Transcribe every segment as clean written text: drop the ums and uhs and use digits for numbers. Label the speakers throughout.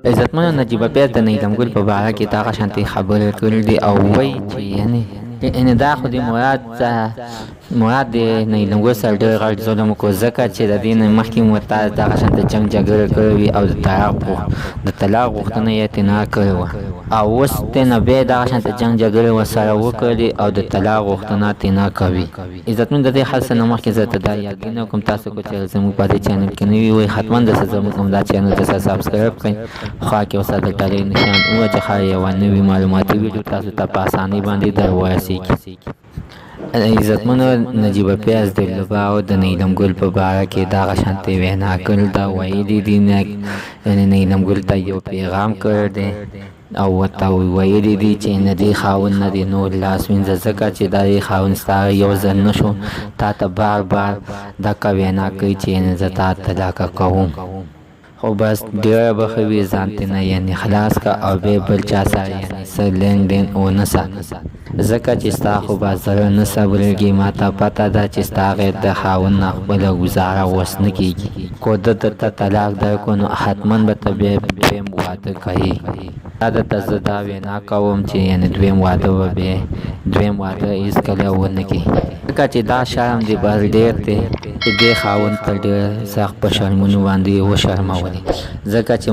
Speaker 1: عزتمنو نجیب پیاز د نیلم ګل په باره کې دغه شانتې خبرې کړې دي او وایي چې یعنې دا خو د مراد د نیلم ګل سره ډېر غټ ظلم وکړو ځکه چې د دې نه مخکې مو ورته دغه شانته جنګ جګړه کړې وي او د طلاق غوښتنه یې ترې کړې وه او اوس ترې بیا دغه شانته جنګ جګړې ورسره وکړلې او د طلاق غوښتنه ترې کوي. عزتمن د دې حادثې نه مخکې زه ته دا یادونه کوم تاسو کو چې زموږ په دې چینل کې نوي وئ حتما دسه زموږ همدا چینل دسه سبسکرایب کړئ خوا کې ورسره د ټلۍ نشان ووهئ چې ښایي یوه نوي معلوماتي ویډیو تاسو ته په اسانۍ باندې در ورسېږي. عزتمنو نجیب پیاز د لباو د نیلم ګل په باره کې دغه شانتې وینا کړې ده ویلي دي یعنې نیلم ګل ته یو پیغام کړی دی او ورته ویلي دي چې نه دې خاوند نه دې نور لاس وینځه ځکه چې دا دې خاوند ستا یو ځل نه شو تا ته بار بار دغه وینا کوي چې زه تا طلاقه کوم خو بس ډېره به ښه وي ځان ترې نه یعنې خلاص که او بیا بل چا سره یعنې څه لین دین ونه ساته ځکه چې ستا خو به زړه نه صبرېږي ما ته پته ده چې ستا غیر د خاوند نه خپله ګزاره اوس نه کېږي کو ده درته طلاق درکړو نو حتما به ته بیا دویم واده کوې دا درته زه دا وینا کوم چې یعنې دویم واده به بیا دویم واده هېڅکله ونه کړي ځکه چې دا شرم دې بس ډېر دی چې دې خاوند ته ډېر سخت په شرمونو باندې وشرمولې ځکه چې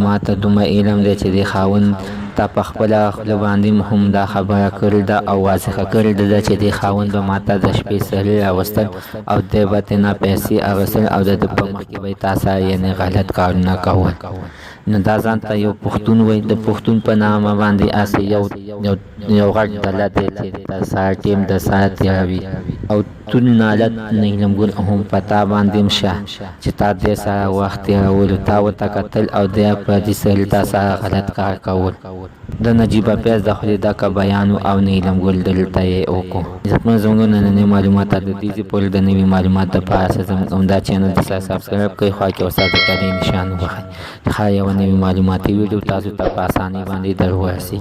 Speaker 1: ما ته دومره علم دی چې دې خاوند ته په خپله خوله باندې هم دا خبره کړې ده او واضحه کړې ده چې دې خاوند به ما ته د شپې سرې راوستل او دی به ترې پیسې اخیستل او د ده په مخکې به یې تا سره یعنې غلط کارونه کول نو دا ځان ته یو پښتون وایي د پښتون په نامه باندې هسې یو غټ ډله دی چې د سهار ټیم د سهار تېروي او تون نالت نیلم ګل هم په تا باندې هم شه چې تا دې سره وخت تېرولو تا ورته کتل او دی په دې سړي تا سره غلط کار کول د نجیب پیاز د خولې ډکه بیان او نیلم ګل دلته یې وکړو. عزتمنو زموږ نننۍ معلومات د دې پورې د نوي معلومات دپاره زموږ همدا چینل دسه سبسکرایب کړئ خوا کې ورسره د ټلۍ نشان ووهئ ښایي یوه نوي معلوماتي ویډیو تاسو ته په اسانۍ باندې در ورسېږي.